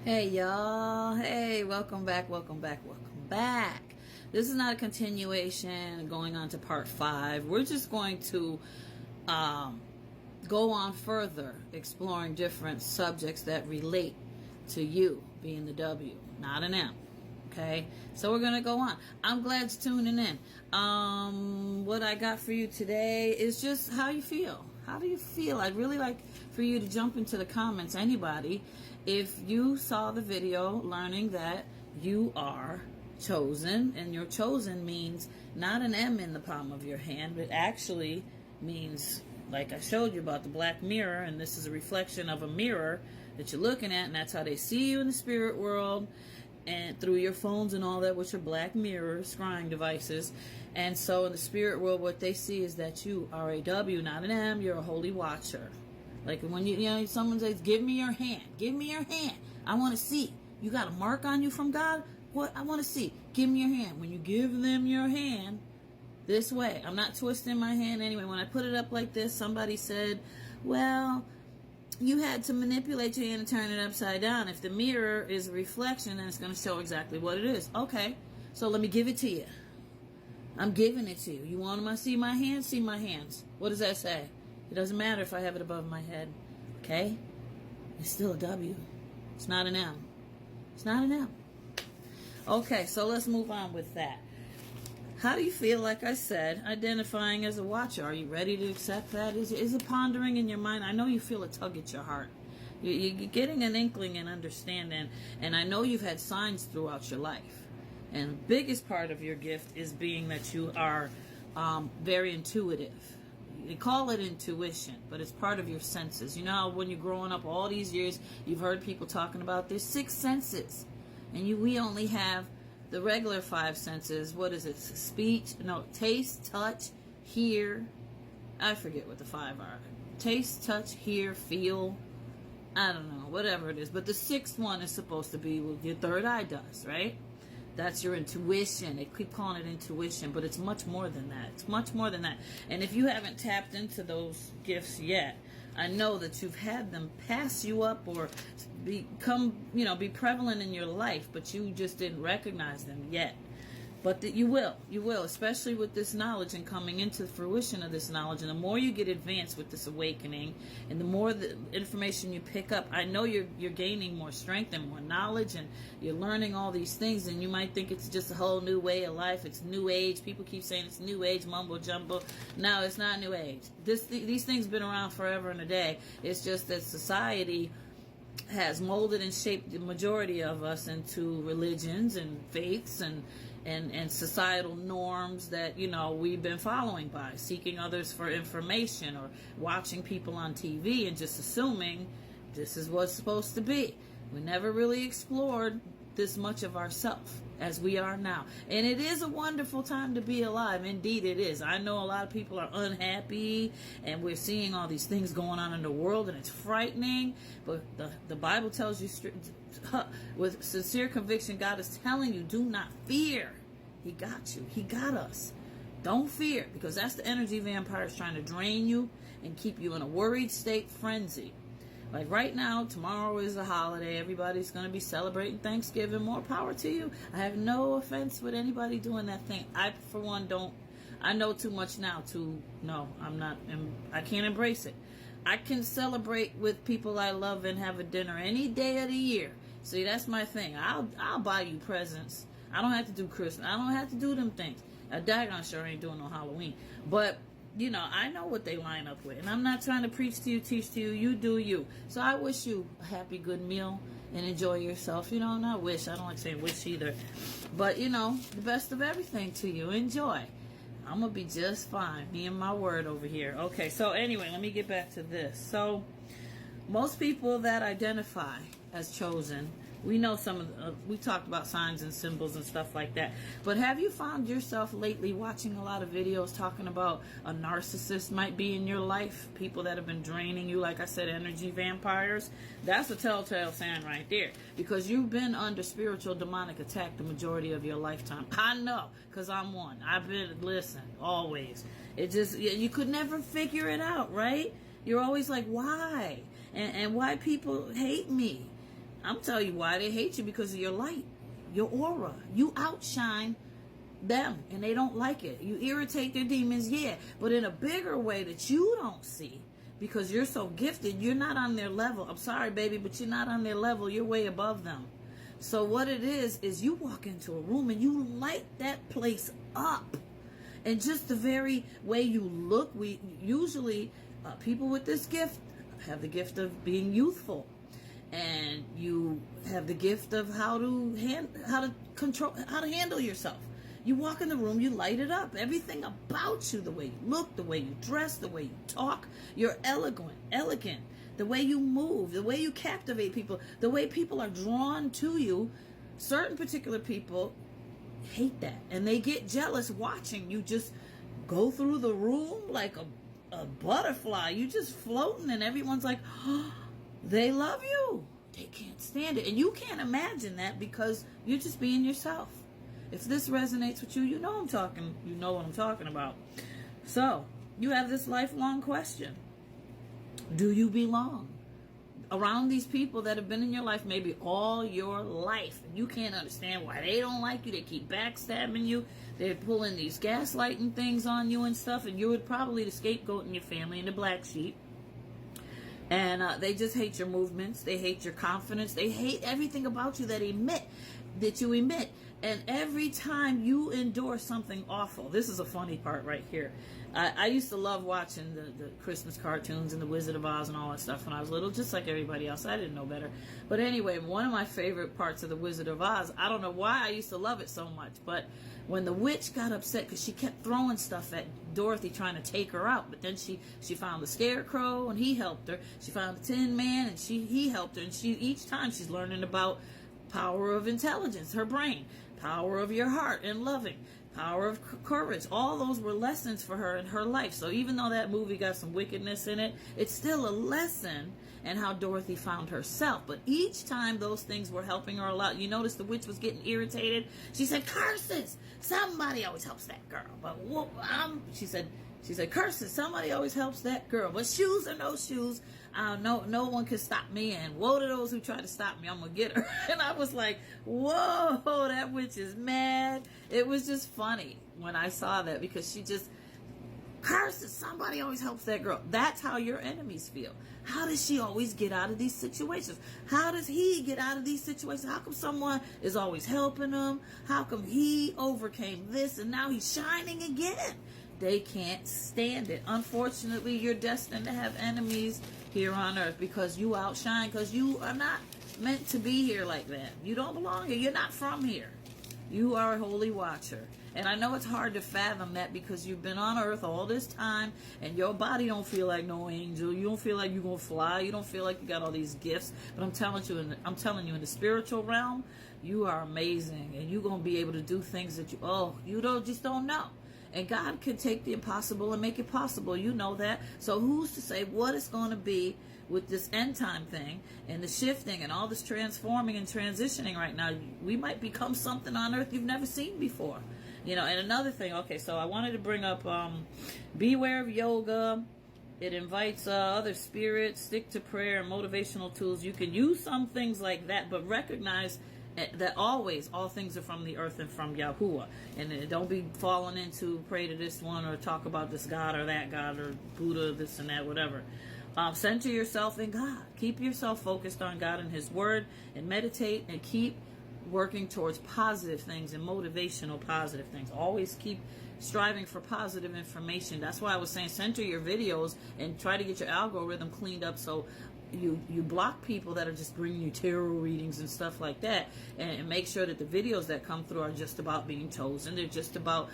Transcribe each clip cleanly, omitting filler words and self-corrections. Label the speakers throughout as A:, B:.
A: Hey y'all, hey, welcome back. This is not a continuation going on to part 5. We're just going to go on further exploring different subjects that relate to you being the W, not an M. Okay, so we're gonna go on. I'm glad you're tuning in. What I got for you today is just how you feel. How do you feel? I'd really like for you to jump into the comments, anybody, if you saw the video learning that you are chosen, and your chosen means not an M in the palm of your hand, but actually means, like I showed you about the black mirror, and this is a reflection of a mirror that you're looking at, and that's how they see you in the spirit world, and through your phones and all that, which are black mirrors, scrying devices. And so in the spirit world, what they see is that you are a W, not an M. You're a holy watcher. Like when you know, someone says, give me your hand. Give me your hand. I want to see. You got a mark on you from God? What? I want to see. Give me your hand. When you give them your hand, this way. I'm not twisting my hand anyway. When I put it up like this, somebody said, well, you had to manipulate your hand and turn it upside down. If the mirror is a reflection, then it's going to show exactly what it is. Okay, so let me give it to you. I'm giving it to you. You want to see my hands? See my hands. What does that say? It doesn't matter if I have it above my head. Okay? It's still a W. It's not an M. It's not an M. Okay, so let's move on with that. How do you feel, like I said, identifying as a watcher? Are you ready to accept that? Is it pondering in your mind? I know you feel a tug at your heart. You're getting an inkling and understanding, and I know you've had signs throughout your life. And the biggest part of your gift is being that you are very intuitive. They call it intuition, but it's part of your senses. You know how when you're growing up all these years, you've heard people talking about there's 6 senses, and we only have the regular 5 senses. What is it? Speech? No, taste, touch, hear. I forget what the 5 are. Taste, touch, hear, feel. I don't know, whatever it is. But the 6th one is supposed to be what your third eye does, right? That's your intuition. They keep calling it intuition, but it's much more than that. It's much more than that. And if you haven't tapped into those gifts yet, I know that you've had them pass you up or become, be prevalent in your life, but you just didn't recognize them yet. But that you will, especially with this knowledge and coming into the fruition of this knowledge. And the more you get advanced with this awakening, and the more the information you pick up, I know you're gaining more strength and more knowledge, and you're learning all these things. And you might think it's just a whole new way of life. It's new age. People keep saying it's new age, mumbo jumbo. No, it's not new age. These things have been around forever and a day. It's just that society has molded and shaped the majority of us into religions and faiths and societal norms that we've been following by seeking others for information or watching people on TV and just assuming this is what's supposed to be. We never really explored this much of ourselves as we are now, and it is a wonderful time to be alive. Indeed it is. I know a lot of people are unhappy, and we're seeing all these things going on in the world, and it's frightening, but the Bible tells you with sincere conviction, God is telling you, do not fear. He got you. He got us. Don't fear, because that's the energy vampires trying to drain you and keep you in a worried state, frenzy. Like right now, tomorrow is a holiday. Everybody's going to be celebrating Thanksgiving. More power to you. I have no offense with anybody doing that thing. I, for one, don't. I know too much now to no. I'm not. I can't embrace it. I can celebrate with people I love and have a dinner any day of the year. See, that's my thing. I'll buy you presents. I don't have to do Christmas. I don't have to do them things. I daggone sure ain't doing no Halloween. But I know what they line up with. And I'm not trying to preach to you, teach to you. You do you. So I wish you a happy, good meal and enjoy yourself. Not wish. I don't like saying wish either. But, the best of everything to you. Enjoy. I'm going to be just fine. Me and my word over here. Okay, so anyway, let me get back to this. So most people that identify as chosen, we know some of we talked about signs and symbols and stuff like that, but have you found yourself lately watching a lot of videos talking about a narcissist might be in your life, people that have been draining you, like I said, energy vampires? That's a telltale sign right there, because you've been under spiritual demonic attack the majority of your lifetime. I know, because I'm one. I've been, listen, always. It just, you could never figure it out, right? You're always like, why? And why people hate me? I'm telling you why they hate you, because of your light, your aura. You outshine them, and they don't like it. You irritate their demons, yeah, but in a bigger way that you don't see, because you're so gifted. You're not on their level. I'm sorry, baby, but you're not on their level. You're way above them. So what it is you walk into a room and you light that place up. And just the very way you look, we usually, people with this gift have the gift of being youthful. And you have the gift of how to handle yourself. You walk in the room, you light it up. Everything about you, the way you look, the way you dress, the way you talk, you're elegant. The way you move, the way you captivate people, the way people are drawn to you. Certain particular people hate that, and they get jealous watching you just go through the room like a butterfly. You just floating, and everyone's like, oh, they love you. They can't stand it, and you can't imagine that because you're just being yourself. If this resonates with you, you know what I'm talking about. So you have this lifelong question: do you belong around these people that have been in your life maybe all your life? And you can't understand why they don't like you. They keep backstabbing you. They're pulling these gaslighting things on you and stuff. And you would probably the scapegoat in your family and the black sheep. And they just hate your movements. They hate your confidence. They hate everything about you that you emit. And every time you endure something awful, this is a funny part right here. I used to love watching the Christmas cartoons and the Wizard of Oz and all that stuff when I was little, just like everybody else. I didn't know better. But anyway, one of my favorite parts of the Wizard of Oz, I don't know why I used to love it so much, but when the witch got upset because she kept throwing stuff at Dorothy trying to take her out, but then she found the Scarecrow and he helped her. She found the Tin Man and he helped her. And each time she's learning about power of intelligence, her brain, power of your heart and loving, power of courage. All those were lessons for her in her life. So even though that movie got some wickedness in it, it's still a lesson in how Dorothy found herself. But each time those things were helping her a lot. You notice the witch was getting irritated. She said, curses, somebody always helps that girl. But she said, curses, somebody always helps that girl. But shoes or no shoes, no one can stop me. And woe to those who try to stop me. I'm going to get her. And I was like, whoa, that witch is mad. It was just funny when I saw that, because she just curses, somebody always helps that girl. That's how your enemies feel. How does she always get out of these situations? How does he get out of these situations? How come someone is always helping him? How come he overcame this and now he's shining again? They can't stand it. Unfortunately, you're destined to have enemies here on earth because you outshine, because you are not meant to be here like that. You don't belong here. You're not from here. You are a holy watcher. And I know it's hard to fathom that because you've been on earth all this time and your body don't feel like no angel. You don't feel like you're going to fly. You don't feel like you got all these gifts. But I'm telling you, in the spiritual realm, you are amazing. And you're going to be able to do things that you just don't know. And God can take the impossible and make it possible. You know that. So who's to say what it's going to be with this end time thing and the shifting and all this transforming and transitioning right now? We might become something on earth you've never seen before. And another thing, okay, so I wanted to bring up beware of yoga. It invites other spirits, stick to prayer and motivational tools. You can use some things like that, but recognize that always all things are from the earth and from Yahuwah. And don't be falling into pray to this one or talk about this God or that God or Buddha, this and that, whatever. Center yourself in God. Keep yourself focused on God and His Word, and meditate and keep working towards positive things and motivational positive things. Always keep striving for positive information. That's why I was saying center your videos and try to get your algorithm cleaned up so you block people that are just bringing you tarot readings and stuff like that, and make sure that the videos that come through are just about being chosen. They're just about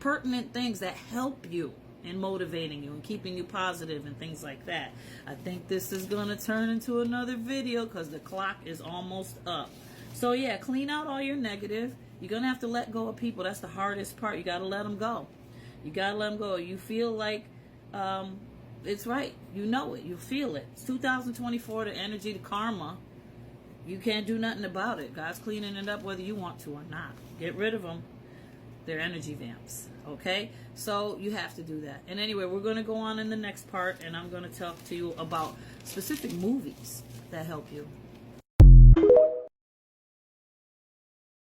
A: pertinent things that help you and motivating you and keeping you positive and things like that. I think this is going to turn into another video because the clock is almost up. So yeah, clean out all your negative. You're going to have to let go of people. That's the hardest part. You got to let them go. You got to let them go. You feel like it's right. You know it. You feel it. It's 2024, the energy, the karma. You can't do nothing about it. God's cleaning it up whether you want to or not. Get rid of them. They're energy vamps. Okay? So you have to do that. And anyway, we're going to go on in the next part, and I'm going to talk to you about specific movies that help you.